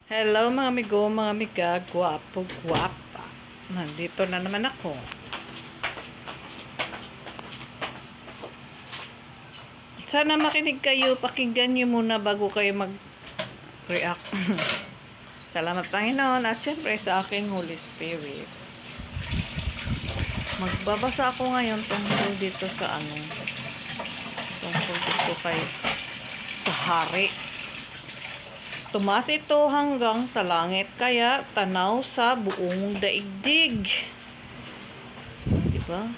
Hello mga amigo, mga amiga, gwapo, gwapa. Nandito na naman ako. Sana makinig kayo, pakinggan nyo muna bago kayo mag-react. Salamat Panginoon at syempre sa aking Holy Spirit. Magbabasa ako ngayon tungkol dito sa tungkol dito sa hari. Tumaas ito hanggang sa langit, kaya tanaw sa buong daigdig. Diba?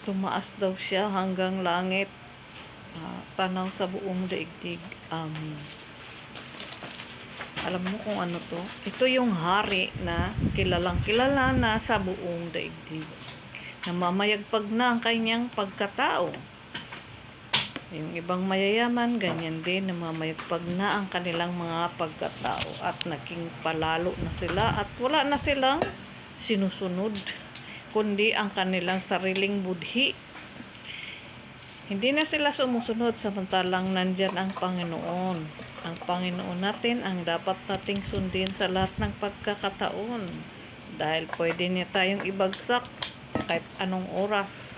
Tumaas daw siya hanggang langit, tanaw sa buong daigdig. Amen. Alam mo kung ano to? Ito yung hari na kilalang kilala na sa buong daigdig. Namamayagpag na ang kanyang pagkatao. Yung ibang mayayaman, ganyan din, namamayagpag na ang kanilang mga pagkatao at naging palalo na sila at wala na silang sinusunod, kundi ang kanilang sariling budhi. Hindi na sila sumusunod samantalang nandyan ang Panginoon. Ang Panginoon natin ang dapat nating sundin sa lahat ng pagkakataon dahil pwede niya tayong ibagsak kahit anong oras.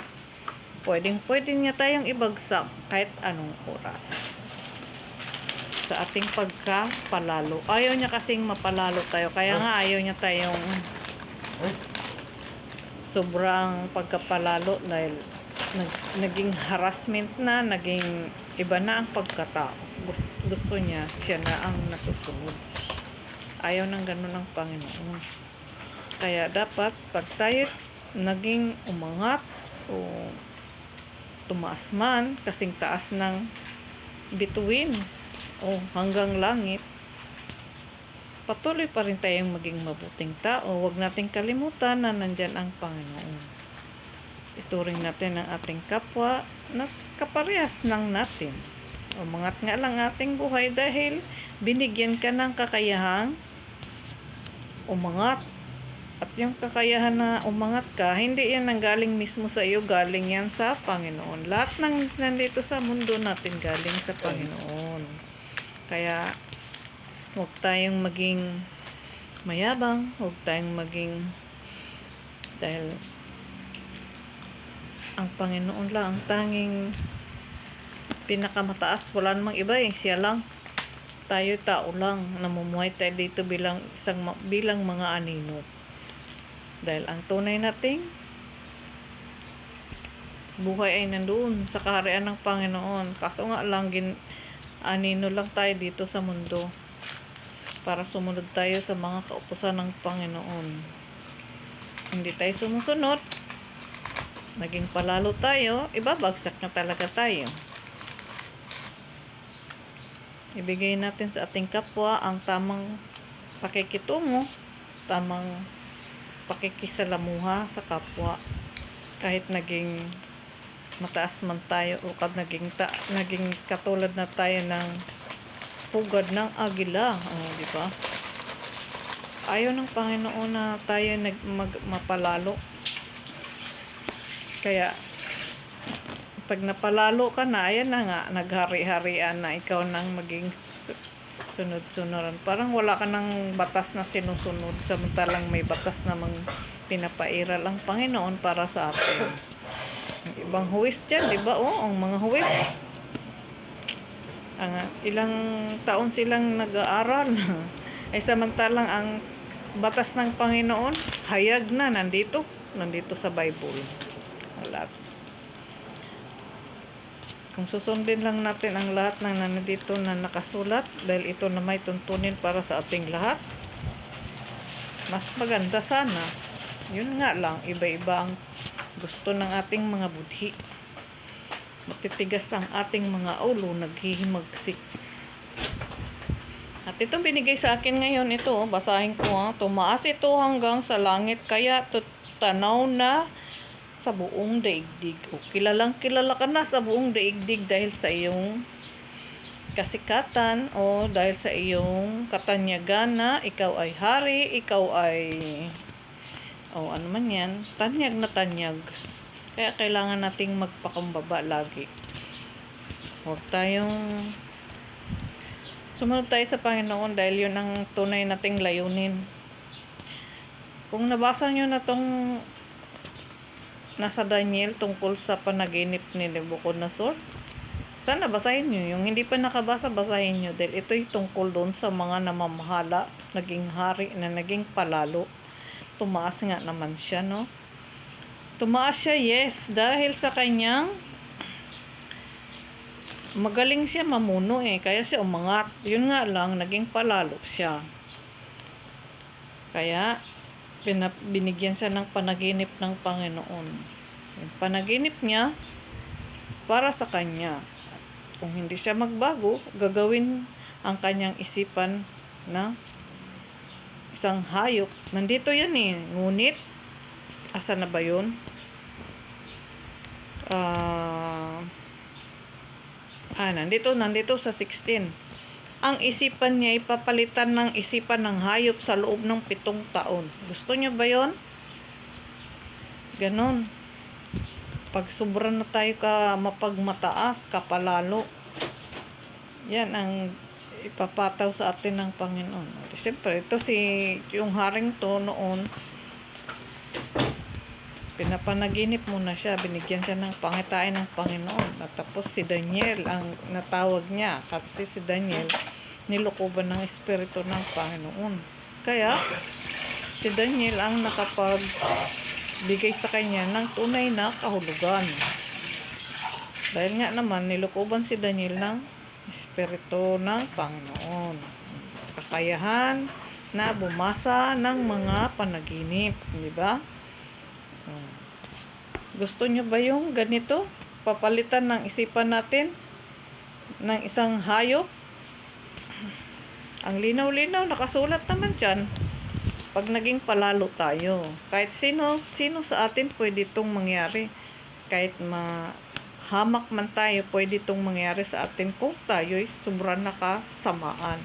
Pwede niya tayong ibagsak kahit anong oras. Sa ating pagkapalalo. Ayaw niya kasing mapalalo tayo. Kaya nga ayaw niya tayong sobrang pagkapalalo dahil naging harassment na, naging iba na ang pagkatao. Gusto niya, siya na ang nasusunod. Ayaw ng ganun ng Panginoon. Kaya dapat pag tayo naging umangat o tumaas man, kasing taas ng bituin o hanggang langit, patuloy pa rin tayong maging mabuting tao. Huwag nating kalimutan na nandyan ang Panginoon. Ituring natin ang ating kapwa na kaparehas ng natin. Umangat nga lang ating buhay dahil binigyan ka ng kakayahang umangat. At yung kakayahan na umangat ka, hindi yan nanggaling mismo sa iyo, galing yan sa Panginoon. Lahat ng nandito sa mundo natin galing sa Panginoon. Kaya, huwag tayong maging mayabang, huwag tayong maging, dahil ang Panginoon lang ang tanging pinakamataas. Wala namang iba siya lang. Tayo tao lang, namumuhay tayo dito bilang mga anino. Dahil ang tunay nating buhay ay nandoon sa kaharian ng Panginoon. Kaso nga lang, anino lang tayo dito sa mundo para sumunod tayo sa mga kautusan ng Panginoon. Hindi tayo sumusunod, naging palalo tayo, ibabagsak na talaga tayo. Ibigay natin sa ating kapwa ang tamang pakikitungo, tamang pakikisalamuha sa kapwa. Kahit naging mataas man tayo o naging katulad na tayo ng pugad ng agila, di ba? Ayaw ng Panginoon na tayo mapalalo. Kaya pag napalalo ka na, ayan na nga, naghari-harian na ikaw nang maging sunod-sunuran. Parang wala ka ng batas na sinusunod, samantalang may batas namang pinapairal ang Panginoon para sa atin. Ang ibang huwis dyan, di ba? Ang mga huwis, ilang taon silang nag-aaral. Ay samantalang ang batas ng Panginoon, hayag na, nandito sa Bible. Wala. Kung susundin lang natin ang lahat ng nandito na nakasulat, dahil ito na may tuntunin para sa ating lahat, mas maganda sana. Yun nga lang, iba-iba ang gusto ng ating mga budhi. Matitigas ang ating mga ulo, naghihimagsik. At ito binigay sa akin ngayon, ito, basahin ko. Tumaas ito hanggang sa langit, kaya tanaw na sa buong daigdig. O kilalang kilala ka na sa buong daigdig dahil sa iyong kasikatan o dahil sa iyong katanyagan na ikaw ay hari, ikaw ay ano man yan, tanyag na tanyag. Kaya kailangan nating magpakumbaba lagi. Huwag tayong Sumunod tayo sa Panginoon dahil yun ang tunay nating layunin. Kung nabasa nyo na tong nasa Daniel tungkol sa panaginip ni Nebuchadnezzar, sana basahin nyo. Yung hindi pa nakabasa, basahin nyo. Dahil ito'y tungkol doon sa mga namamahala, naging hari na naging palalo. Tumaas nga naman siya, no? Tumaas siya, yes, dahil sa kanyang magaling siya mamuno kaya siya umangat. Yun nga lang, naging palalo siya. Kaya, binigyan siya ng panaginip ng Panginoon. Yung panaginip niya, para sa kanya. Kung hindi siya magbago, gagawin ang kanyang isipan na isang hayop. Nandito yan Ngunit, asa na ba yun? Nandito sa 16. Ang isipan niya ipapalitan ng isipan ng hayop sa loob ng 7 taon. Gusto niyo ba yon? Ganon. Pag sobra na tayo mapagmataas, kapalalo. Yan ang ipapataw sa atin ng Panginoon. Siyempre, ito yung haring to noon, pinapanaginip muna siya, binigyan siya ng pangitain ng Panginoon. At tapos si Daniel ang natawag niya, kasi si Daniel nilukuban ng Espiritu ng Panginoon. Kaya si Daniel ang nakapagbigay sa kanya ng tunay na kahulugan. Dahil nga naman nilukuban si Daniel ng Espiritu ng Panginoon. Kakayahan na bumasa ng mga panaginip, di ba? Gusto nyo ba yung ganito? Papalitan ng isipan natin ng isang hayop? Ang linaw-linaw, nakasulat naman dyan. Pag naging palalo tayo, kahit sino sa atin pwede itong mangyari. Kahit mahamak man tayo, pwede itong mangyari sa atin kung tayo'y sobrang nakasamaan,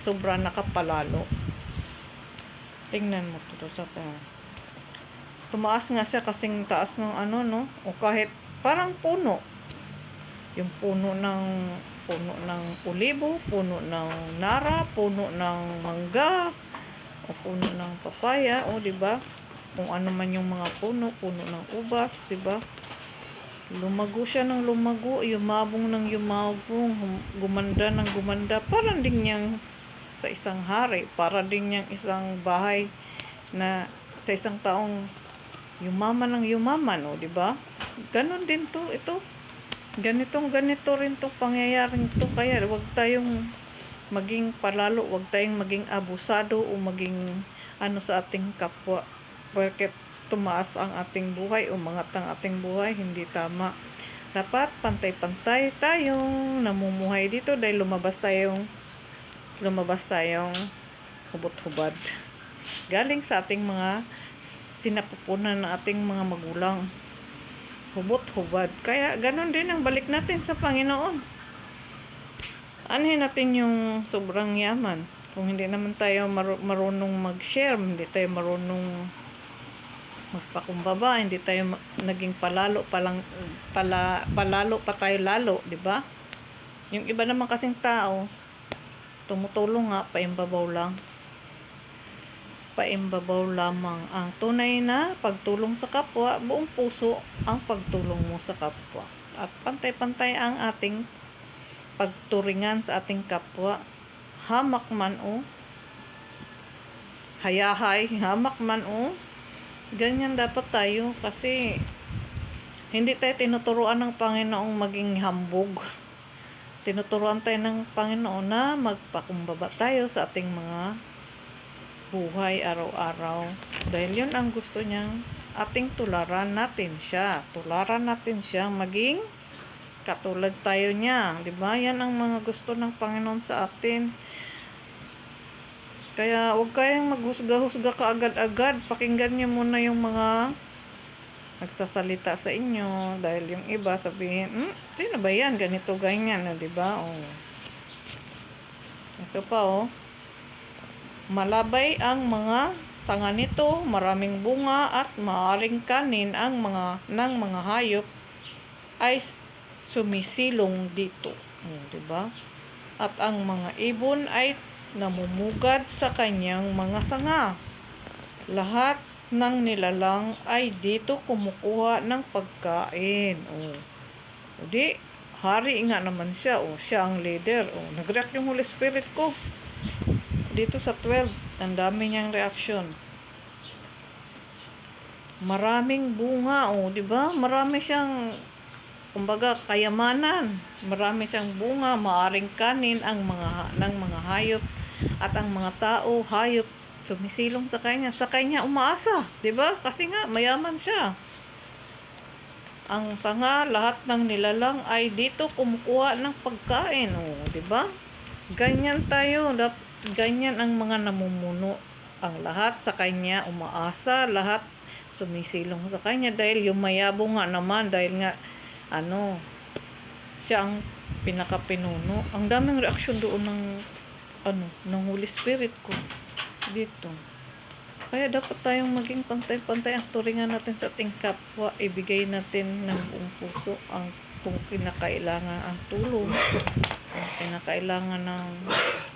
sobrang nakapalalo. Tingnan mo ito sa tumaas nga siya kasing taas ng o kahit parang puno. Yung puno ng ulibo, puno ng nara, puno ng mangga, o puno ng papaya, di ba? Kung ano man yung mga puno ng ubas, di ba? Lumago siya ng lumago, yumabong ng yumabong, gumanda ng gumanda, parang din niyang sa isang hari, para din niyang isang bahay na sa isang taong yumaman ng yumaman, di ba? Ganon din ito. Ganito rin to pangyayaring to. Kaya wag tayong maging palalo, wag tayong maging abusado o maging sa ating kapwa. Porque tumaas ang ating buhay, umangat ang ating buhay, hindi tama. Dapat pantay-pantay tayong namumuhay dito dahil lumabas tayong hubot-hubad. Galing sa ating mga sinapupunan ng ating mga magulang. Hubot-hubad. Kaya ganon din ang balik natin sa Panginoon. Anhin natin yung sobrang yaman. Kung hindi naman tayo marunong mag-share, hindi tayo marunong magpakumbaba, hindi tayo naging palalo pa tayo lalo, di ba? Yung iba naman kasing tao, tumutulong nga, paimbabaw lamang. Ang tunay na pagtulong sa kapwa, buong puso ang pagtulong mo sa kapwa. At pantay-pantay ang ating pagturingan sa ating kapwa. Hamak man hayahay, hamak man ganyan dapat tayo, kasi hindi tayo tinuturuan ng Panginoong maging hambog. Tinuturuan tayo ng Panginoon na magpakumbaba tayo sa ating mga buhay araw-araw. Dahil yun ang gusto niyang ating tularan natin siya. Tularan natin siya maging katulad tayo niya. Diba? Yan ang mga gusto ng Panginoon sa atin. Kaya huwag kayong maghusga-husga kaagad-agad. Pakinggan niyo muna yung mga nagsasalita sa inyo. Dahil yung iba sabihin, sino ba yan? Ganito, ganyan. Diba? Ito pa malabay ang mga sanga nito, maraming bunga at maaaring kanin ng mga hayop ay sumisilong dito. Diba? at ang mga ibon ay namumugad sa kanyang mga sanga. Lahat ng nilalang ay dito kumukuha ng pagkain. O di, hari nga naman siya. Siya ang leader. Nag-react yung Holy Spirit ko. Dito sa 12, ang dami niyang reaction. Maraming bunga, di ba? Marami siyang, kumbaga, kayamanan. Marami siyang bunga, maaring kanin ng mga hayop at ang mga tao, hayop, sumisilong sa kanya. Sa kanya umaasa, di ba? Kasi nga mayaman siya. Ang sanga, lahat ng nilalang ay dito kumukuha ng pagkain, di ba? Ganyan tayo, ganyan ang mga namumuno. Ang lahat sa kanya umaasa, lahat sumisilong sa kanya dahil yung mayabong nga naman dahil nga siya ang pinakapinuno. Ang daming reaksyon doon ng Holy Spirit ko dito. Kaya dapat tayong maging pantay-pantay ang turingan natin sa ating kapwa. Ibigay natin ng buong puso kung kinakailangan ang tulong, kung kinakailangan ng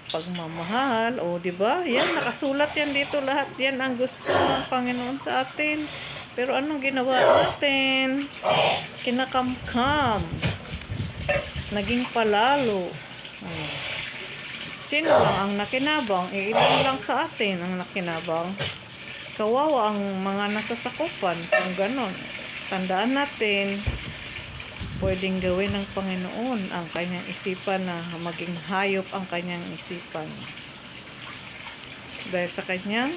pagmamahal, di ba? Yan, nakasulat yan dito lahat. Yan ang gusto ng Panginoon sa atin. Pero anong ginawa natin? Kinakamkam. Naging palalo. Sino lang ang nakinabang? Ilan lang sa atin ang nakinabang. Kawawa ang mga nasasakupan. Kung ganon, tandaan natin, pwedeng gawin ng Panginoon ang kanyang isipan na maging hayop ang kanyang isipan. Dahil sa kanyang,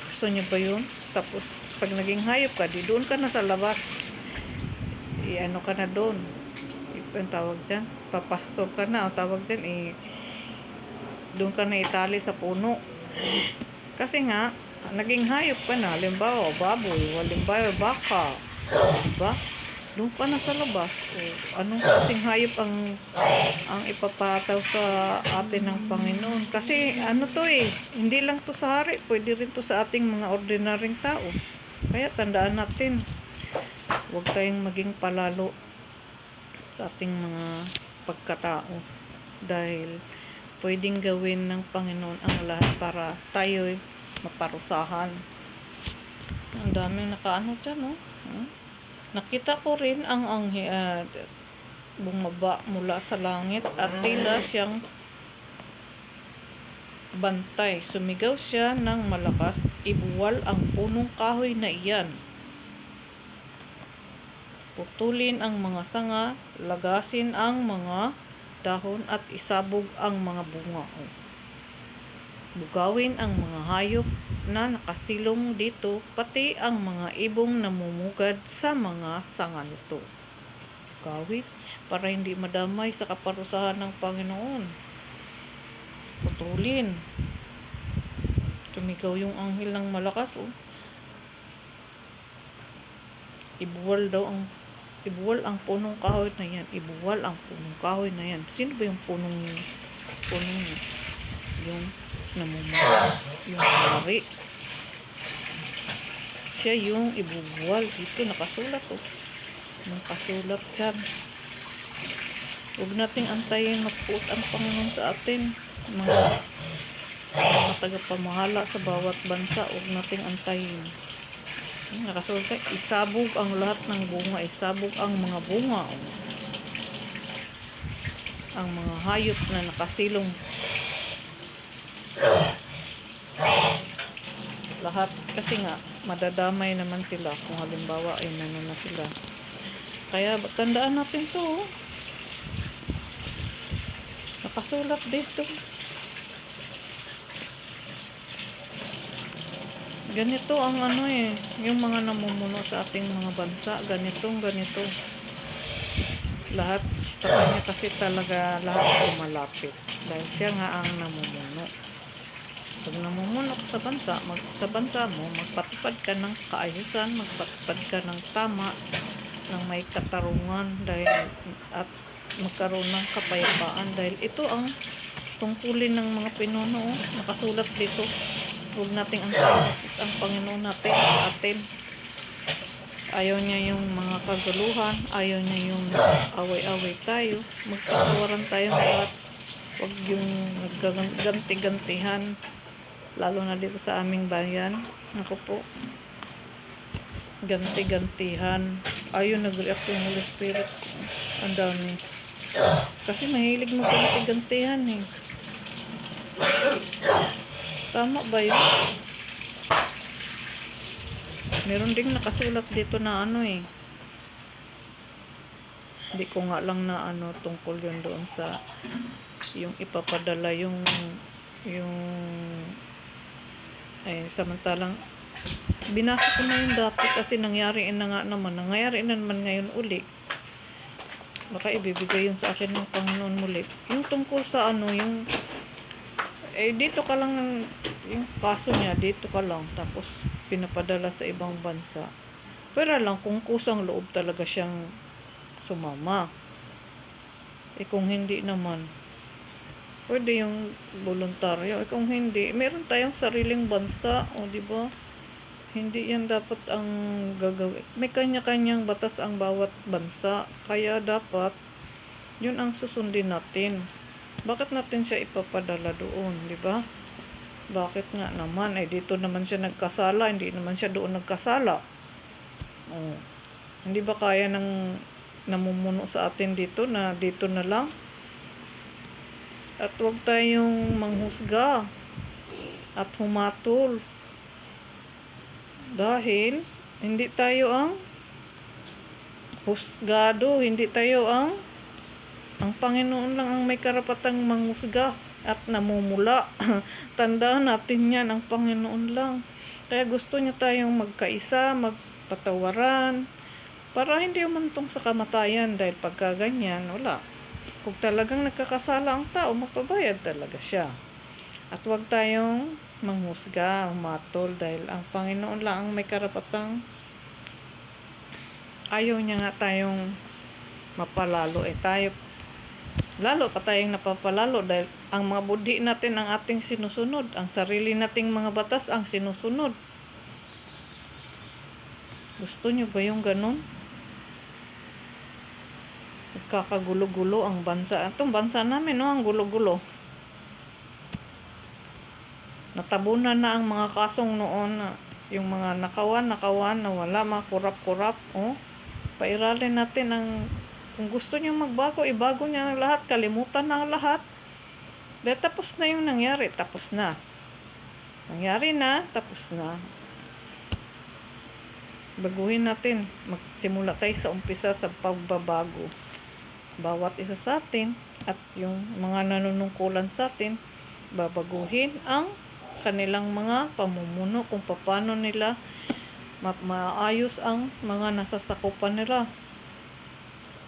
gusto niya ba yun? Tapos, pag naging hayop ka, di doon ka na sa labas. Ka na doon. Ang tawag dyan, papastor ka na. Ang tawag dyan, doon ka na itali sa puno. Kasi nga, naging hayop ka na. Halimbawa, baboy. Halimbawa, baka. Diba? Doon ka na sa labas. Anong kasing hayop ang ipapataw sa atin ng Panginoon? Kasi hindi lang to sa hari, pwede rin to sa ating mga ordinaryong tao. Kaya tandaan natin, huwag tayong maging palalo sa ating mga pagkatao. Dahil pwedeng gawin ng Panginoon ang lahat para tayo'y maparusahan. Ang daming nakaano dyan, Nakita ko rin ang bumaba mula sa langit at tila siyang bantay. Sumigaw siya ng malakas, ibuwal ang punong kahoy na iyan. Putulin ang mga sanga, lagasin ang mga dahon at isabog ang mga bunga. Bugawin ang mga hayop na nakasilong dito, pati ang mga ibong namumugad sa mga sanga nito. Bugawin para hindi madamay sa kaparusahan ng Panginoon. Putulin. Tumigaw yung anghel ng malakas. Ibuwal ang punong kahoy na yan. Ibuwal ang punong kahoy na yan. Sino ba yung punong yung namumuhay, yung hari? Siya yung ibubuwal. Dito nakasulat nakasulat dyan. Huwag nating antayin magpuot ang Panginoon sa atin, mga tagapamahala sa bawat bansa. Huwag nating antayin. Nakasulat, isabog ang lahat ng bunga, isabog ang mga bunga, ang mga hayop na nakasilong, lahat. Kasi nga madadamay naman sila kung halimbawa ay na sila. Kaya tandaan natin to. Nakasulat dito. Ganito ang yung mga namumuno sa ating mga bansa, ganito. Lahat sa kanya kasi talaga lahat malapit. Dahil siya nga ang namumuno. Pag namumuno ka sa bansa mo, magpatupad ka ng kaayusan, magpatupad ka ng tama, ng may katarungan, at magkaroon ng kapayapaan. Dahil ito ang tungkulin ng mga pinuno. Nakasulat dito. Huwag nating ang Panginoon natin sa atin. Ayaw niya yung mga kaguluhan, ayaw niya yung away-away tayo. Magkatawaran tayong lahat. Huwag yung nagganti-gantihan. Lalo na dito sa aming bayan. Ako po, ganti-gantihan. Ayun, nag-react yung Holy Spirit. Ang dami. Kasi mahilig mag-ganti-gantihan eh. Tama ba yun? Meron ding nakasulat dito na ano eh. Hindi ko nga lang na ano tungkol yun doon sa yung ipapadala yung samantalang binasa ko na yung dati kasi nangyari na naman ngayon uli. Baka ibibigay yun sa akin ng Panginoon muli. Yung tungkol sa ano, yung dito ka lang, yung kaso niya, dito ka lang, tapos pinapadala sa ibang bansa. Pero lang, kung kusang loob talaga siyang sumama. Kung hindi naman, pwede yung voluntaryo. Kung hindi, meron tayong sariling bansa, o di ba? Hindi yan dapat ang gagawin. May kanya-kanyang batas ang bawat bansa. Kaya dapat, yun ang susundin natin. Bakit natin siya ipapadala doon, di ba? Bakit nga naman? Dito naman siya nagkasala, hindi naman siya doon nagkasala. Hindi ba kaya ng namumuno sa atin dito na dito na lang? At huwag tayong manghusga at humatol. Dahil hindi tayo ang husgado, hindi tayo ang Panginoon lang ang may karapatang manghusga at namumula. Tandaan natin yan, ang Panginoon lang. Kaya gusto niya tayong magkaisa, magpatawaran, para hindi umantong sa kamatayan. Dahil pagka ganyan, wala. Kung talagang nagkakasala ang tao, magpabayad talaga siya. At huwag tayong manghusga, humatol, dahil ang Panginoon lang ang may karapatang ayaw niya nga tayong mapalalo. Tayo lalo pa tayong napapalalo dahil ang mga budhi natin ang ating sinusunod, ang sarili nating mga batas ang sinusunod. Gusto nyo ba yung ganun? Nagkakagulo-gulo ang bansa. Itong bansa namin, no, ang gulo-gulo. Natabunan na ang mga kasong noon na yung mga nakawan na wala, mga kurap-kurap. Pairalin natin ang kung gusto niyo magbago, ibago niya ang lahat, kalimutan na ang lahat. Dahil tapos na yung nangyari, tapos na. Nangyari na, tapos na. Baguhin natin, magsimula tayo sa umpisa sa pagbabago. Bawat isa sa atin at yung mga nanunungkulan sa atin, babaguhin ang kanilang mga pamumuno kung paano nila maayos ang mga nasasakupan nila.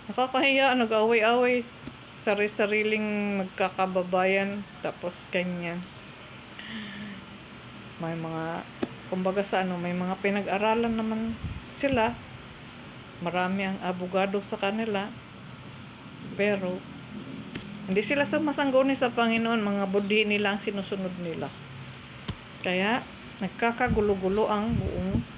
Nakakahiya, nag-away-away, sari-sariling magkakababayan, tapos ganyan. May mga, kumbaga sa may mga pinag-aralan naman sila, marami ang abogado sa kanila, pero hindi sila sumasangguni sa Panginoon, mga budhi nila ang sinusunod nila. Kaya, nagkakagulo-gulo ang buong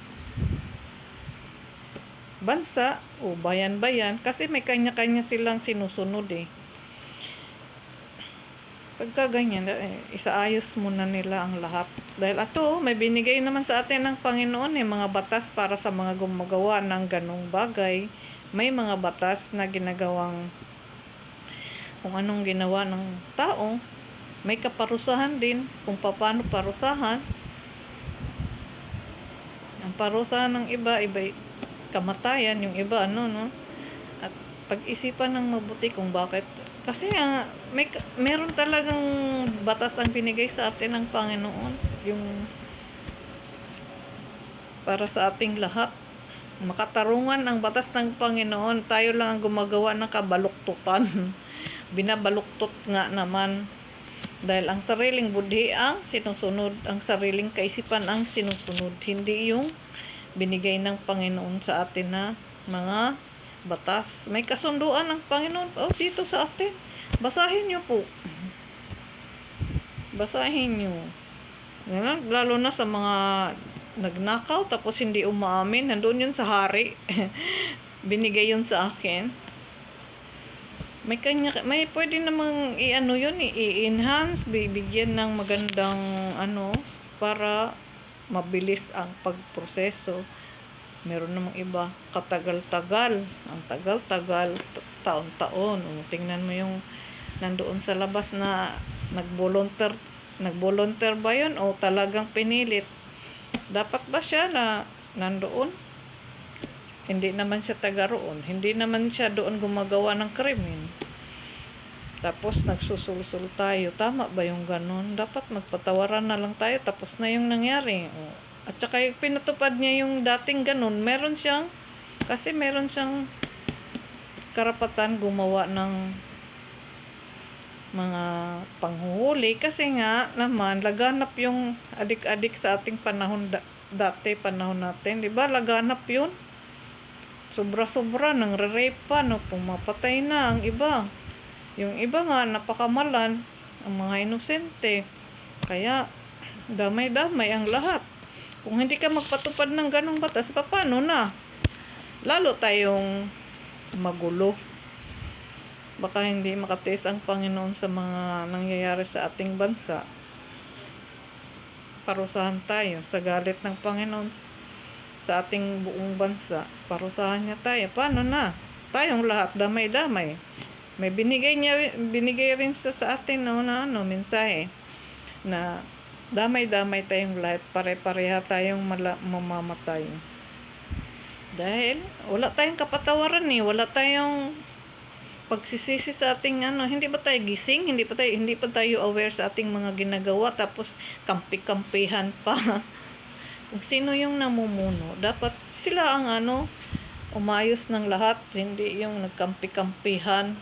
bansa o bayan-bayan kasi may kanya-kanya silang sinusunod eh. Pagka ganyan, isaayos muna nila ang lahat. Dahil may binigay naman sa atin ng Panginoon mga batas para sa mga gumagawa ng ganong bagay. May mga batas na ginagawang kung anong ginawa ng tao, may kaparusahan din kung paano parusahan. Ang parusahan ng iba kamatayan, yung iba at pag-isipan ng mabuti kung bakit. Kasi meron talagang batas ang binigay sa atin ng Panginoon, yung para sa ating lahat. Makatarungan ang batas ng Panginoon, tayo lang ang gumagawa ng kabaluktutan. Binabaluktot nga naman dahil ang sariling budhi ang sinusunod, ang sariling kaisipan ang sinusunod, hindi yung binigay ng Panginoon sa atin na mga batas. May kasunduan ng Panginoon dito sa atin. Basahin nyo po. Basahin nyo. Lalo na sa mga nagnakaw tapos hindi umaamin. Nandun yun sa hari. Binigay yun sa akin. May pwede namang i-ano yun, i-enhance, bibigyan ng magandang ano, para mabilis ang pagproseso. Meron namang iba, katagal-tagal, ang tagal-tagal, taon-taon. Tingnan mo yung nandoon sa labas na nag-volunteer ba yun o talagang pinilit? Dapat ba siya na nandoon? Hindi naman siya taga roon. Hindi naman siya doon gumagawa ng krimen. Tapos nagsusulsul tayo. Tama ba yung ganun? Dapat magpatawaran na lang tayo. Tapos na yung nangyari. At saka yung pinatupad niya yung dating ganun. Meron siyang karapatan gumawa ng mga panghuhuli. Kasi nga naman, laganap yung adik-adik sa ating panahon dati, panahon natin. Diba? Laganap yun. Sobra-sobra, nang re-rape pa, no, pumapatay na ang iba. Yung iba nga, napakamalan, ang mga inosente. Kaya, damay-damay ang lahat. Kung hindi ka magpatupad ng ganong batas, paano na? Lalo tayong magulo. Baka hindi makatiis ang Panginoon sa mga nangyayari sa ating bansa. Parusahan tayo sa galit ng Panginoon sa ating buong bansa. Parusahan niya tayo. Paano na? Tayong lahat damay-damay. May binigay rin sa atin na mensahe na damay-damay tayong lahat, pare-pareha tayong mamamatay. Dahil wala tayong kapatawaran wala tayong pagsisisi sa ating hindi ba tayo gising, hindi pa tayo aware sa ating mga ginagawa, tapos kampi-kampihan pa. Kung sino yung namumuno, dapat sila ang umayos ng lahat, hindi yung nagkampi-kampihan.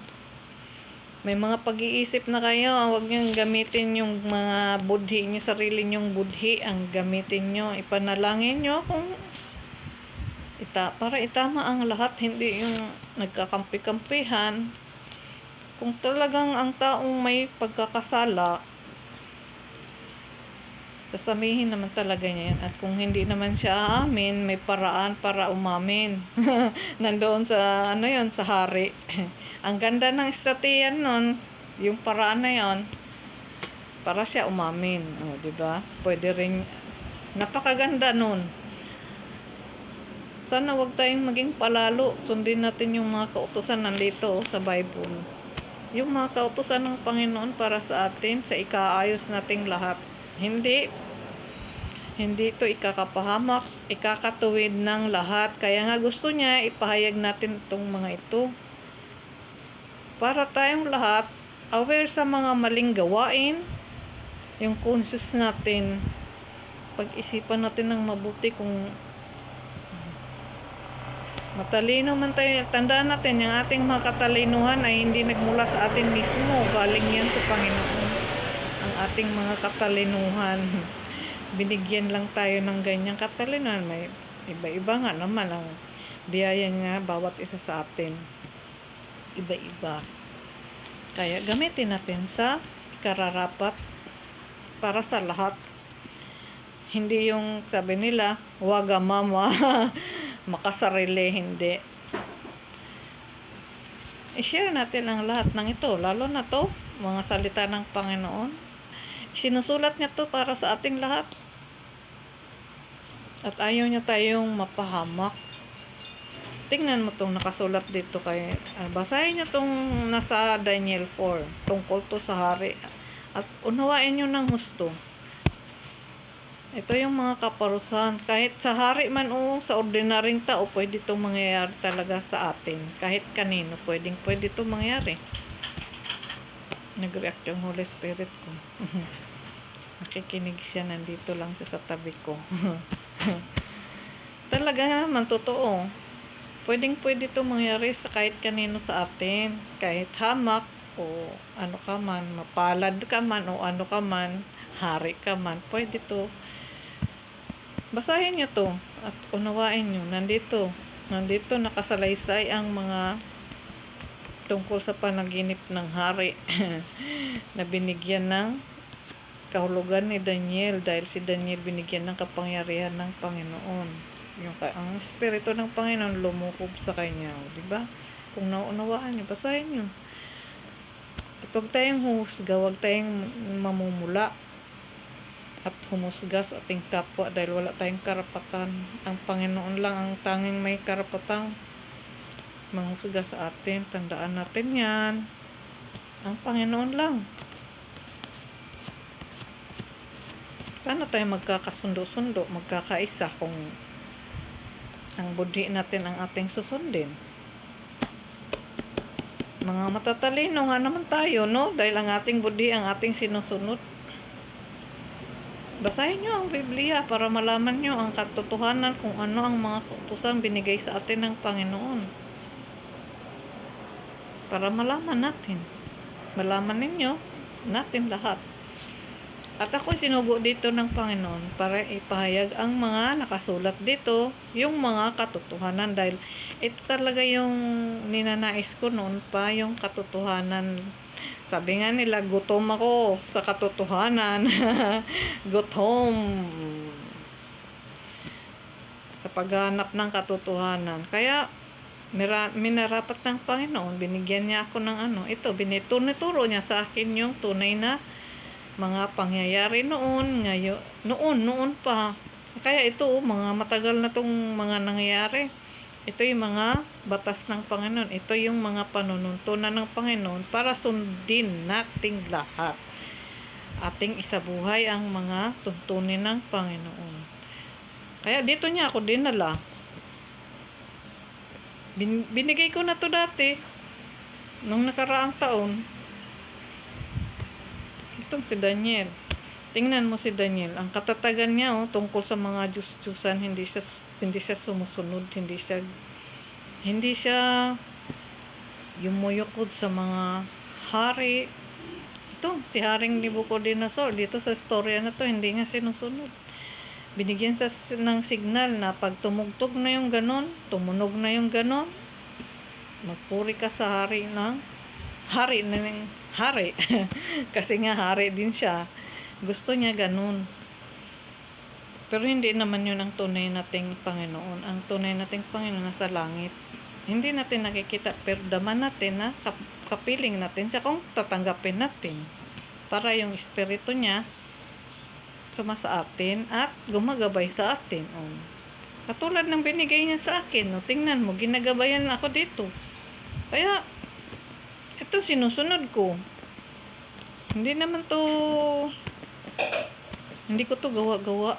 May mga pag-iisip na kayo, huwag niyong gamitin yung mga budhi niyo, sarili niyong budhi, ang gamitin niyo, ipanalangin niyo kung para itama ang lahat, hindi yung nagkakampi-kampihan. Kung talagang ang taong may pagkakasala, sasabihin naman talaga niya yan. At kung hindi naman siya aamin, may paraan para umamin. Nandoon sa sa hari. Ang ganda ng estratehiya nun, yung paraan na yon, para siya umamin. Di ba? Pwede rin, napakaganda nun. Sana wag tayong maging palalo. Sundin natin yung mga kautusan nandito sa Bible. Yung mga kautusan ng Panginoon para sa atin, sa ikaayos nating lahat. Hindi ito ikakapahamak, ikakatuwid ng lahat. Kaya nga gusto niya ipahayag natin itong mga ito. Para tayong lahat aware sa mga maling gawain, yung conscious natin, pag-isipan natin ng mabuti kung matalino man tayo. Tandaan natin, yung ating mga katalinuhan ay hindi nagmula sa atin mismo. Galing yan sa Panginoon. Ang ating mga katalinuhan. Binigyan lang tayo ng ganyang katalinuhan. May iba-iba nga naman ang biyaya nga bawat isa sa atin. Iba-iba. Kaya gamitin natin sa kararapat para sa lahat. Hindi yung sabi nila, wagamama, makasarili, hindi. I-share natin ang lahat ng ito, lalo na to, mga salita ng Panginoon. Sinusulat niya to para sa ating lahat. At ayaw niya tayong mapahamak. Tingnan mo tong nakasulat dito kay basahin niyo tong nasa Daniel 4 tungkol to sa hari. At unawain niyo ng husto. Ito yung mga kaparusahan. Kahit sa hari man o sa ordinaryong tao, pwede itong mangyayari talaga sa atin. Kahit kanino, pwede itong mangyari. Nag-react yung Holy Spirit ko. Nakikinig siya, nandito lang siya sa tabi ko. Talaga naman, totoo. Pwede itong mangyari sa kahit kanino sa atin. Kahit hamak o ano ka man, mapalad ka man o ano ka man, hari ka man, pwede to. Basahin nyo to at unawain nyo. Nandito nakasalaysay ang mga tungkol sa panaginip ng hari na binigyan ng kahulugan ni Daniel, dahil si Daniel binigyan ng kapangyarihan ng Panginoon. Ang Espiritu ng Panginoon lumukob sa kanya. Diba? Kung naunawaan nyo, basahin nyo. Huwag tayong humusga, huwag tayong mamumula at humusga sa ating kapwa dahil wala tayong karapatan. Ang Panginoon lang ang tanging may karapatang manghusga sa atin. Tandaan natin yan. Ang Panginoon lang. Paano tayo magkakasundo-sundo, magkakaisa kung ang budhi natin ang ating susundin? Mga matatalino nga naman tayo, no? Dahil ang ating budhi ang ating sinusunod. Basahin nyo ang Biblia para malaman nyo ang katotohanan kung ano ang mga kautusan binigay sa atin ng Panginoon. Para malaman natin. Malaman ninyo natin lahat. At ako sinugo dito ng Panginoon para ipahayag ang mga nakasulat dito, yung mga katotohanan, dahil ito talaga yung ninanais ko noon pa, yung katotohanan. Sabi nga nila, gutom ako sa katotohanan. Gutom sa paghanap ng katotohanan. Kaya minarapat ng Panginoon, binigyan niya ako ng ito, binituro niya sa akin yung tunay na mga pangyayari noon, ngayon, noon pa. Kaya ito, mga matagal na tong mga nangyayari. Ito yung mga batas ng Panginoon. Ito yung mga panununtunan ng Panginoon para sundin nating lahat. Ating isabuhay ang mga tuntunin ng Panginoon. Kaya dito niya ako dinala. Binigay ko na to dati. Nung nakaraang taon. Itong si Daniel. Tingnan mo si Daniel. Ang katatagan niya tungkol sa mga Diyos-Diyusan, hindi siya sumusunod, hindi siya yumuyukod sa mga hari. Ito, si Haring Nabucodonosor, dito sa storya na to, hindi nga sinusunod. Binigyan ng signal na pag tumugtog na yung ganon, tumunog na yung ganon, magpuri ka sa hari. Kasi nga hari din siya. Gusto niya ganun. Pero hindi naman yun ang tunay nating Panginoon. Ang tunay nating Panginoon nasa langit. Hindi natin nakikita, pero daman natin na kapiling natin siya kung tatanggapin natin. Para yung espiritu niya sumasa atin at gumagabay sa atin. Katulad ng binigay niya sa akin. Tingnan mo, ginagabayan ako dito. Kaya ito sinusunod ko. Hindi ko to gawa-gawa.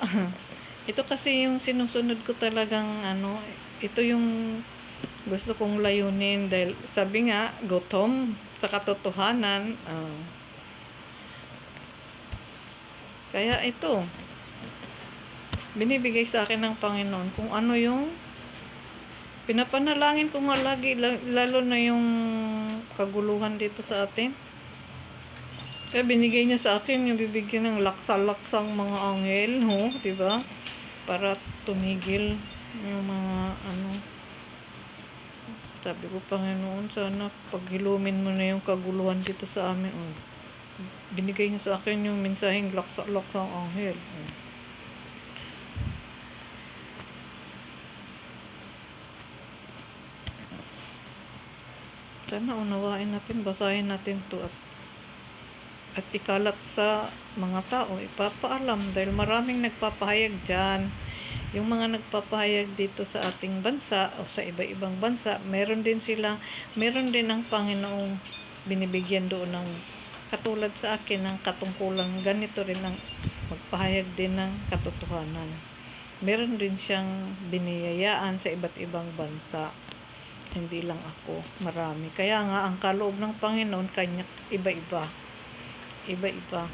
Ito kasi yung sinusunod ko talagang ito yung gusto kong layunin dahil sabi nga, gutom sa katotohanan. Kaya ito, binibigay sa akin ng Panginoon kung ano yung pinapanalangin ko nga lagi, lalo na yung kaguluhan dito sa atin. Kaya binigay niya sa akin yung bibigyan ng laksang mga anghel, diba? Para tumigil yung mga Sabi ko, Panginoon, sana paghilumin mo na yung kaguluhan dito sa amin. Binigay niya sa akin yung mensaheng laksang anghel. Sana unawain natin, basahin natin to at ikalat sa mga tao, ipapaalam dahil maraming nagpapahayag dyan. Yung mga nagpapahayag dito sa ating bansa o sa iba-ibang bansa, meron din ang Panginoong binibigyan doon ng katulad sa akin ng katungkulan. Ganito rin ang magpahayag din ng katotohanan. Meron din siyang biniyayaan sa iba't ibang bansa. Hindi lang ako, marami. Kaya nga, ang kaloob ng Panginoon, kanya iba-iba. Iba-iba.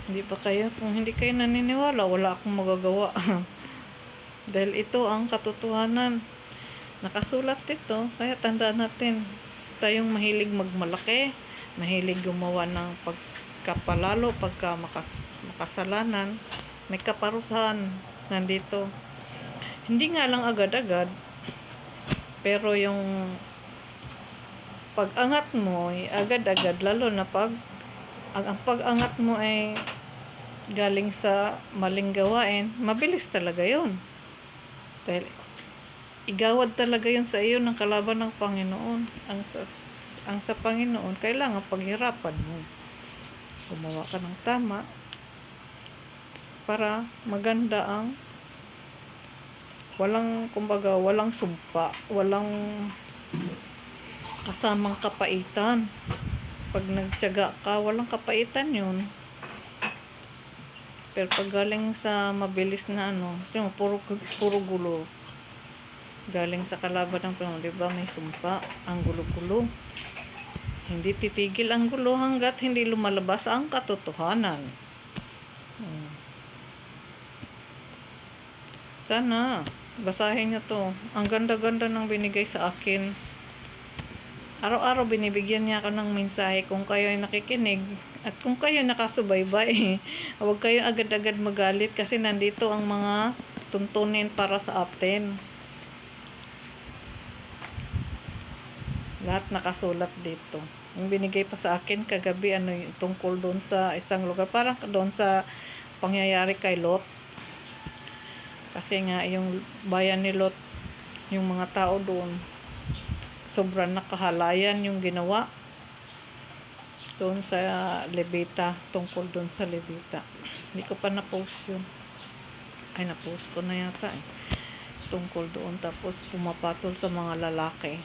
Hindi ba kayo? Kung hindi kayo naniniwala, wala akong magagawa. Dahil ito ang katotohanan. Nakasulat dito. Kaya tandaan natin, tayong mahilig magmalaki, mahilig gumawa ng pagkapalalo, makasalanan, may kaparusahan nandito. Hindi nga lang agad-agad, pero yung pag-angat mo ay agad-agad, lalo na ang pag-angat mo ay galing sa maling gawain, mabilis talaga yun. Dahil igawad talaga yun sa iyo ng kalaban ng Panginoon. Ang sa Panginoon, kailangan paghirapan mo. Gumawa ka ng tama para maganda ang kumbaga, walang sumpa, walang kasamang kapaitan. Pag nagtiyaga ka, walang kapaitan yun. Pero pag galing sa mabilis na puro gulo. Galing sa kalaban ng Panginoon, diba, may sumpa, ang gulo-gulo. Hindi titigil ang gulo hanggat hindi lumalabas ang katotohanan. Sana basahin niyo to. Ang ganda-ganda ng binigay sa akin. Araw-araw binibigyan niya ako ng mensahe kung kayo ay nakikinig at kung kayo nakasubaybay. Huwag kayo agad-agad magalit kasi nandito ang mga tuntunin para sa atin. Lahat nakasulat dito. Yung binigay pa sa akin kagabi, tungkol doon sa isang lugar. Parang doon sa pangyayari kay Lot. Kasi nga, yung bayan ni Lot, yung mga tao doon, sobrang nakahalayan yung ginawa doon sa Levita, tungkol doon sa Levita. Hindi ko pa na-post yun. Ay, na-post ko na yata eh. Tungkol doon, tapos pumapatol sa mga lalaki.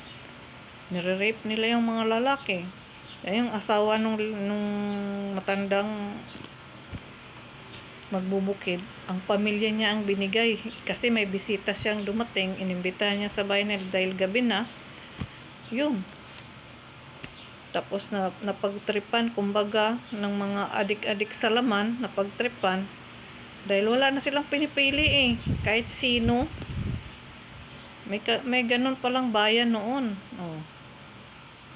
Nire-rape nila yung mga lalaki. Yung asawa nung matandang magbubukid, ang pamilya niya ang binigay kasi may bisita siyang dumating, inimbitahan niya sa bahay nila dahil gabi na yun. Tapos napagtripan kumbaga ng mga adik-adik sa laman, napagtripan dahil wala na silang pinipili eh, kahit sino. May ganun palang bayan noon.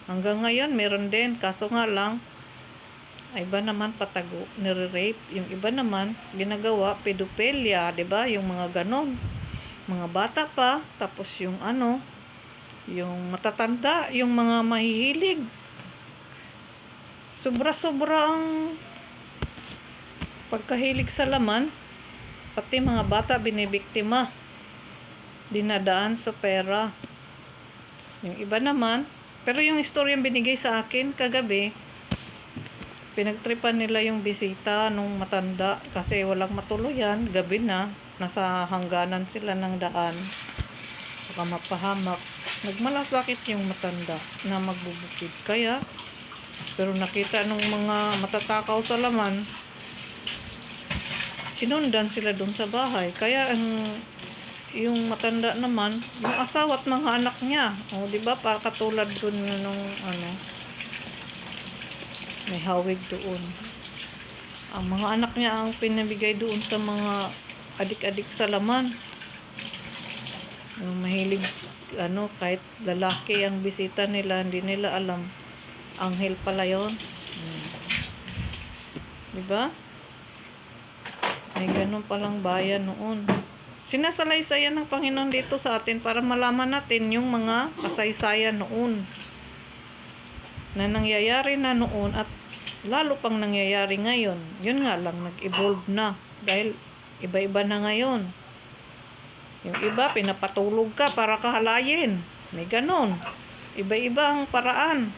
Hanggang ngayon meron din, kaso nga lang iba naman patago, nire-rape. Yung iba naman, ginagawa, pedophilia, diba? Yung mga ganon. Mga bata pa, tapos yung yung matatanda, yung mga mahihilig. Sobra-sobra ang pagkahilig sa laman, pati mga bata binibiktima. Dinadaan sa pera. Yung iba naman, pero yung storyang binigay sa akin kagabi, pinagtripan nila yung bisita nung matanda kasi walang matuluyan, gabi na, nasa hangganan sila ng daan, baka mapahamak. Nagmalasakit yung matanda na magbubukid, kaya pero nakita nung mga matatakaw sa laman, sinundan sila dun sa bahay. Kaya yung matanda naman, yung asawa at mga anak niya, diba, para katulad dun nung may hawig doon. Ang mga anak niya ang pinabigay doon sa mga adik-adik sa laman. Mahilig, kahit lalaki ang bisita nila, hindi nila alam. Anghel pala yun. Diba? May ganun palang bayan noon. Sinasalaysayan ng Panginoon dito sa atin para malaman natin yung mga kasaysayan noon. Na nangyayari na noon at lalo pang nangyayari ngayon. Yun nga lang, nag-evolve na dahil iba-iba na ngayon. Yung iba, pinapatulog ka para kahalayin. May ganon. Iba-iba ang paraan.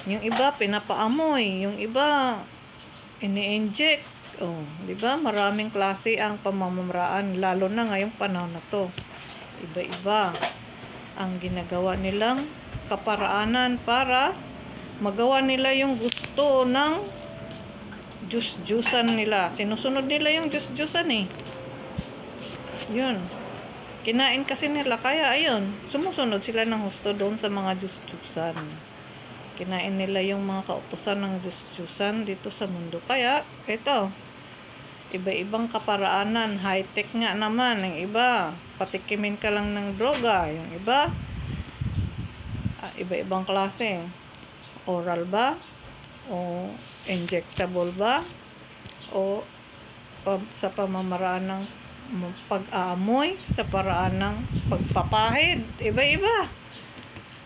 Yung iba, pinapaamoy. Yung iba, ini-inject. Diba? Maraming klase ang pamamaraan, lalo na ngayong panahon na to. Iba-iba ang ginagawa nilang kaparaanan para magawa nila yung gusto ng Diyos-Diyusan nila. Sinusunod nila yung Diyos-Diyusan eh. Yun. Kinain kasi nila. Kaya ayun, sumusunod sila ng gusto doon sa mga Diyos-Diyusan. Kinain nila yung mga kautusan ng Diyos-Diyusan dito sa mundo. Kaya, ito, iba-ibang kaparaanan. High-tech nga naman. Yung iba, patikimin ka lang ng droga. Yung iba, iba-ibang klase. Oral ba? O injectable ba? O sa pamamaraan ng pag-aamoy, sa paraan ng pagpapahid. Iba-iba.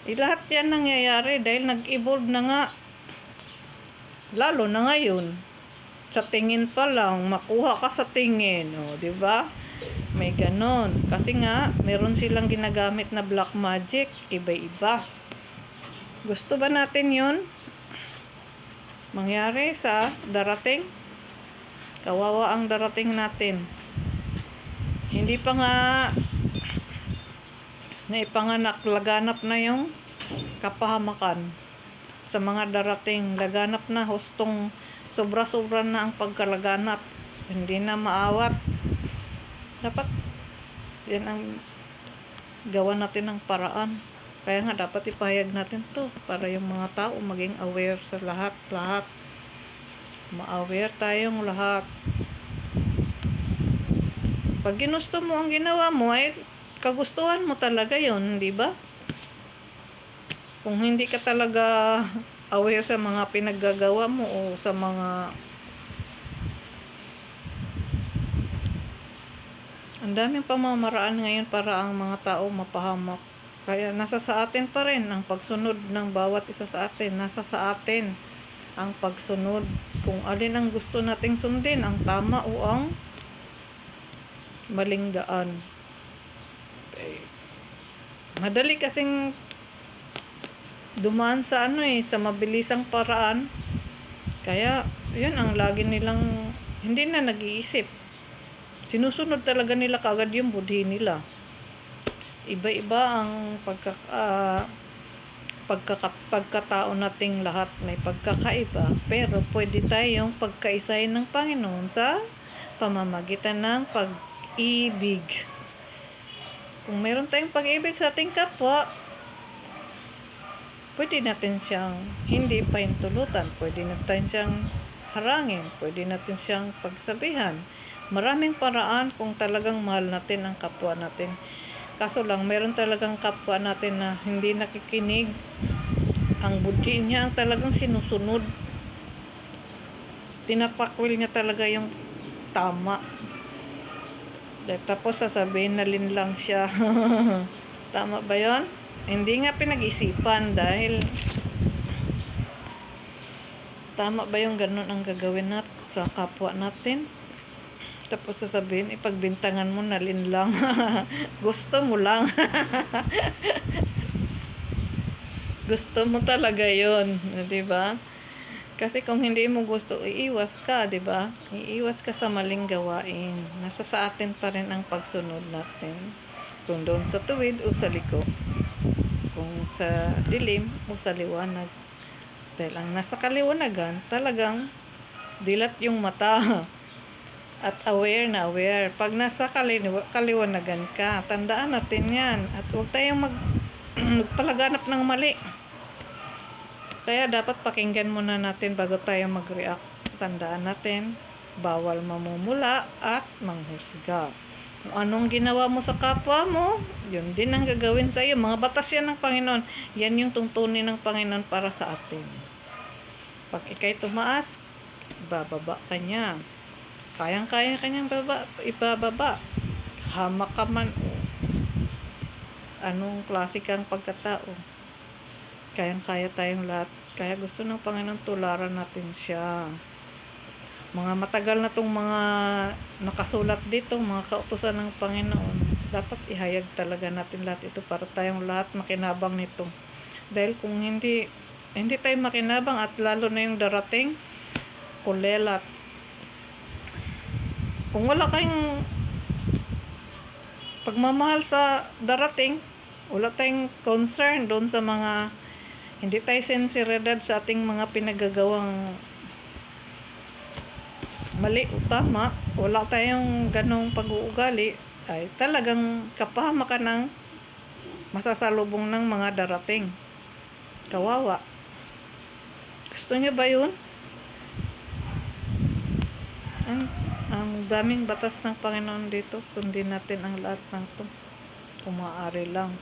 Lahat yan nangyayari dahil nag-evolve na nga. Lalo na ngayon. Sa tingin pa lang, makuha ka sa tingin. Diba? May ganon. Kasi nga, meron silang ginagamit na black magic. Iba-iba. Gusto ba natin yun mangyari sa darating? Kawawa ang darating natin. Hindi pa nga naipanganak, laganap na yung kapahamakan sa mga darating. Laganap na, hustong sobra-sobra na ang pagkalaganap. Hindi na maawat. Dapat yan ang gawa natin ng paraan. Kaya nga dapat ipahayag natin to para yung mga tao maging aware sa lahat. Ma-aware tayong lahat. Pag ginusto mo ang ginawa mo, ay kagustuhan mo talaga yon, di ba? Kung hindi ka talaga aware sa mga pinaggagawa mo o sa mga ang daming pamamaraan ngayon para ang mga tao mapahamak. Kaya nasa sa atin pa rin ang pagsunod ng bawat isa sa atin. Nasa sa atin ang pagsunod kung alin ang gusto nating sundin, ang tama o ang maling daan. Madali kasing dumaan sa sa mabilisang paraan. Kaya yun ang lagi nilang hindi na nag-iisip. Sinusunod talaga nila kagad yung budhi nila. Iba-iba ang pagkatao nating lahat, may pagkakaiba, pero pwede tayong pagkaisahin ng Panginoon sa pamamagitan ng pag-ibig. Kung meron tayong pag-ibig sa ating kapwa, pwede natin siyang hindi pahintulutan, pwede natin siyang harangin, pwede natin siyang pagsabihan. Maraming paraan kung talagang mahal natin ang kapwa natin. Kaso lang, meron talagang kapwa natin na hindi nakikinig. Ang budhi niya ang talagang sinusunod. Tinatakwil niya talaga yung tama. Tapos sasabihin na lang siya. Tama ba yon? Hindi nga pinag-isipan dahil tama ba yung ganun ang gagawin natin sa kapwa natin? Tapos sasabihin, ipagbintangan mo na lang. Gusto mo lang. Gusto mo talaga yon, di ba? Kasi kung hindi mo gusto, iiwas ka, di ba? Iiwas ka sa maling gawain. Nasa sa atin pa rin ang pagsunod natin. Kung doon sa tuwid o sa liko. Kung sa dilim o sa liwanag. Dahil ang nasa kaliwanagan, talagang dilat yung mata. At aware na aware. Pag nasa kaliwanagan ka, tandaan natin yan. At huwag tayong magpalaganap ng mali. Kaya dapat pakinggan muna natin bago tayo mag-react. Tandaan natin, bawal mamumula at manghusga. Kung anong ginawa mo sa kapwa mo, yun din ang gagawin sa iyo. Mga batas yan ng Panginoon. Yan yung tuntunin ng Panginoon para sa atin. Pag ikay tumaas, bababa ka niya. Kayang-kaya kanyang ibababa. Hamak ka man o anong klase kang pagkatao. Kayang-kaya tayong lahat. Kaya gusto ng Panginoon tularan natin siya. Mga matagal na tong mga nakasulat dito, mga kautusan ng Panginoon. Dapat ihayag talaga natin lahat ito para tayong lahat makinabang nito. Dahil kung hindi tayo makinabang at lalo na yung darating, kulelat. Kung wala kayong pagmamahal sa darating, wala tayong concern doon sa mga hindi tayo sensiridad sa ating mga pinagagawang mali o tama, wala tayong ganong pag-uugali, ay talagang kapahamakan ng masasalubong ng mga darating. Kawawa. Gusto niyo ba yun? Ang daming batas ng Panginoon dito. Sundin natin ang lahat ng ito. Kung maaari lang.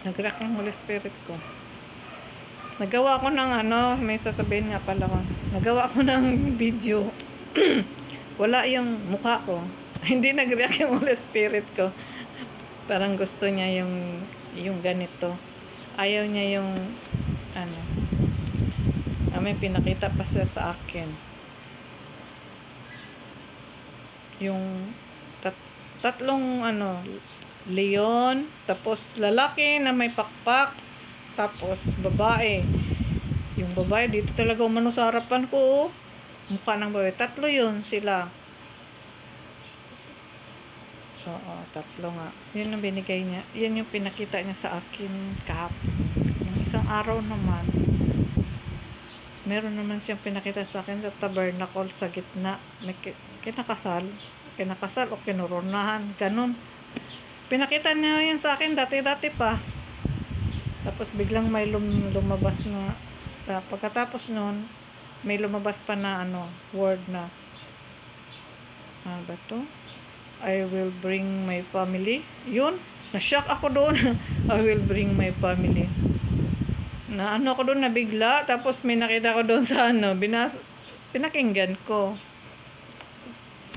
Nag-react yung Holy Spirit ko. Nagawa ko ng may sasabihin nga pala ko. Nagawa ko ng video. Wala yung mukha ko. Hindi nag-react yung Holy Spirit ko. Parang gusto niya yung ganito. Ayaw niya yung may pinakita pa siya sa akin. Yung tatlong leon, tapos lalaki na may pakpak, Tapos, babae. Yung babae, dito talaga umano sa harapan ko, oh. Mukha ng babae. 3 yun sila. Oo, 3 nga. Yun ang binigay niya. Yun yung pinakita niya sa akin kahapon. Yung isang araw naman, meron naman siyang pinakita sa akin sa tabernacle sa gitna. May kinakasal. Kinakasal o kinoronahan. Ganun. Pinakita niya yan sa akin dati-dati pa. Tapos biglang may lumabas na pagkatapos nun, may lumabas pa na word na ba to? I will bring my family. Yun, na-shock ako doon. I will bring my family. Na ako doon, nabigla. Tapos may nakita ko doon sa pinakinggan ko.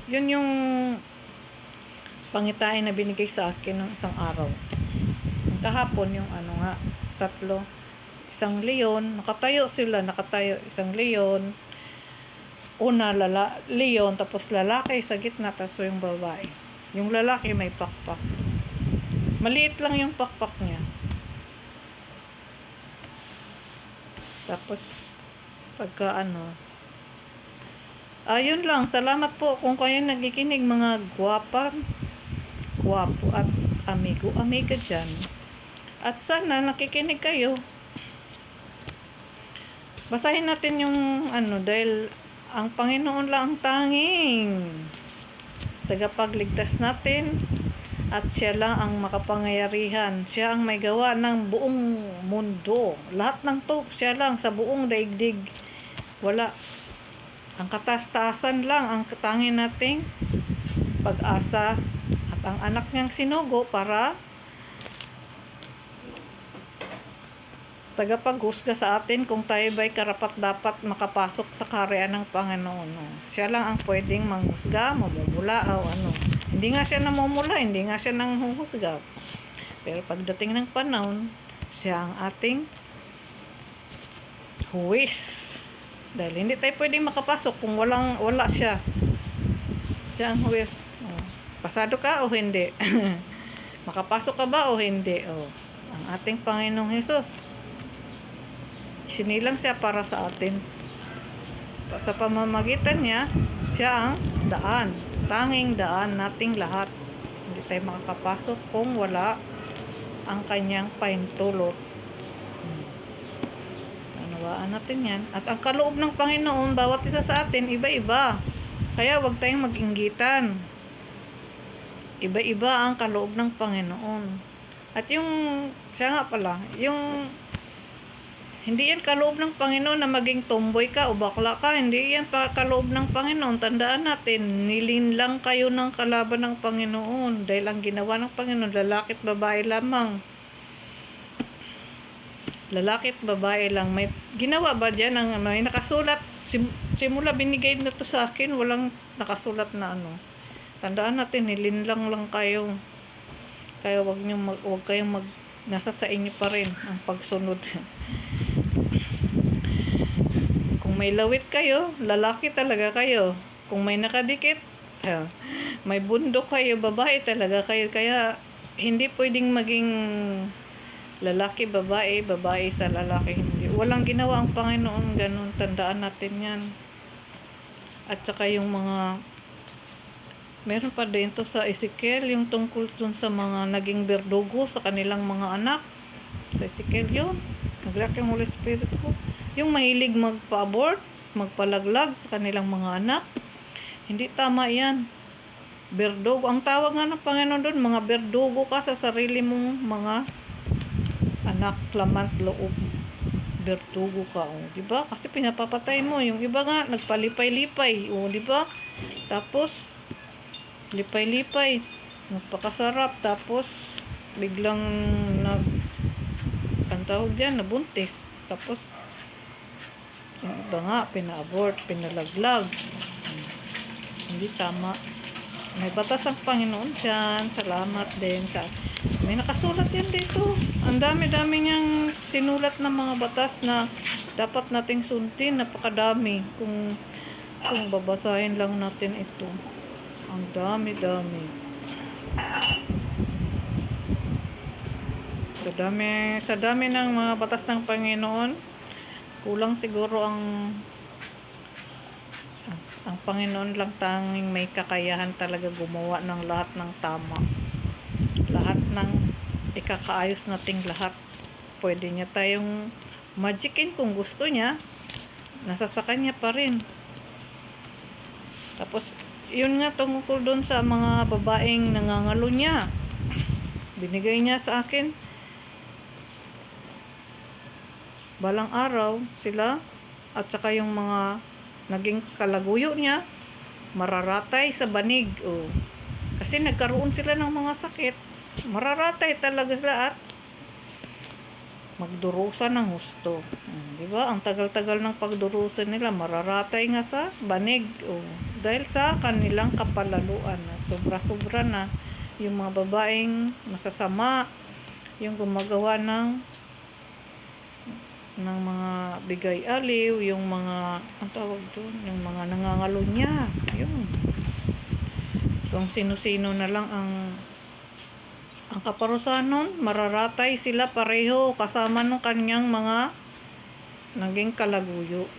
Yun yung pangitain na binigay sa akin ng isang araw. Kahapon yung 3. Isang leon, nakatayo. Isang leon. Una, leon, tapos lalaki sa gitna, tapos yung babae. Yung lalaki may pakpak. Maliit lang yung pakpak niya. Tapos, pagka ayun lang, salamat po kung kayo nagikinig mga gwapo at amiga dyan. At sana nakikinig kayo. Basahin natin yung dahil ang Panginoon lang ang tanging tagapagligtas natin at siya lang ang makapangyarihan. Siya ang may gawa ng buong mundo. Lahat ng to, siya lang sa buong daigdig. Wala. Ang kataas-taasan lang ang tanging nating pag-asa at ang anak niyang sinugo para tagapaghusga sa atin kung tayo ba'y karapat-dapat makapasok sa kaharian ng Panginoon. Siya lang ang pwedeng manghusga, mamumula, o Hindi nga siya namumula, hindi nga siya nanghuhusga. Pero pagdating ng panahon, siya ang ating huwis. Dahil hindi tayo pwedeng makapasok kung wala siya. Siya ang huwis. Pasado ka o hindi? Makapasok ka ba o hindi? Ang ating Panginoong Hesus, sinilang siya para sa atin. Sa pamamagitan niya, siya ang daan. Tanging daan nating lahat. Hindi tayo makakapasok kung wala ang kanyang pahintulot. Nanawaan natin yan. At ang kaloob ng Panginoon, bawat isa sa atin, iba-iba. Kaya huwag tayong mag-inggitan. Iba-iba ang kaloob ng Panginoon. At siya nga pala, hindi yan kaloob ng Panginoon na maging tomboy ka o bakla ka. Hindi yan kaloob ng Panginoon. Tandaan natin, nilinlang kayo ng kalaban ng Panginoon. Dahil ang ginawa ng Panginoon, lalaki at babae lamang. Lalaki at babae lang. May ginawa ba dyan? May nakasulat. Simula binigay na to sa akin, walang nakasulat na Tandaan natin, nilinlang lang kayo. Kaya wag kayong nasa sa inyo pa rin ang pagsunod. Kung may lawit kayo, lalaki talaga kayo. Kung may nakadikit, may bundok kayo, babae talaga kayo. Kaya hindi pwedeng maging lalaki, babae, babae sa lalaki. Hindi. Walang ginawa ang Panginoon ganun. Tandaan natin yan. At saka yung meron pa din to sa Ezekiel, yung tungkol dun sa mga naging berdugo sa kanilang mga anak. Sa Ezekiel yun. Nag-react yung Holy Spirit ko. Yung mahilig magpa-abort, magpalaglag sa kanilang mga anak. Hindi tama yan. Berdugo. Ang tawag nga ng Panginoon doon, mga berdugo ka sa sarili mong mga anak, lamant loob. Berdugo ka. Diba? Kasi pinapapatay mo. Yung iba nga, nagpalipay-lipay. Diba? Tapos, lipay-lipay. Magpakasarap. Tapos, biglang ang tawag dyan, nabuntis. Tapos, yung iba nga, pina-abort, pinalaglag. Hindi tama. May batas ang Panginoon dyan. Salamat din. May nakasulat yan dito. Ang dami-dami niyang sinulat ng mga batas na dapat nating sundin. Napakadami. Kung babasahin lang natin ito. Ang dami-dami. Sa dami ng mga batas ng Panginoon, kulang siguro ang Panginoon lang tanging may kakayahan talaga gumawa ng lahat ng tama. Lahat ng ikakaayos nating lahat. Pwede niya tayong magicin kung gusto niya. Nasa sa kanya pa rin. Tapos, yun nga tungkol doon sa mga babaeng nangangalo niya. Binigay niya sa akin. Balang araw, sila at saka yung mga naging kalaguyo niya, mararatay sa banig. Oh. Kasi nagkaroon sila ng mga sakit. Mararatay talaga sila at magdurusa ng husto. Di ba? Ang tagal-tagal ng pagdurusa nila, mararatay nga sa banig. Oh. Dahil sa kanilang kapalaluan. Sobra-sobra na yung mga babaeng masasama, yung gumagawa ng mga bigay aliw, yung mga ang tawag doon, yung mga nangangalo niya. Yun. Kung sino-sino na lang ang kaparusahan nun, mararatay sila pareho kasama nung kanyang mga naging kalaguyo.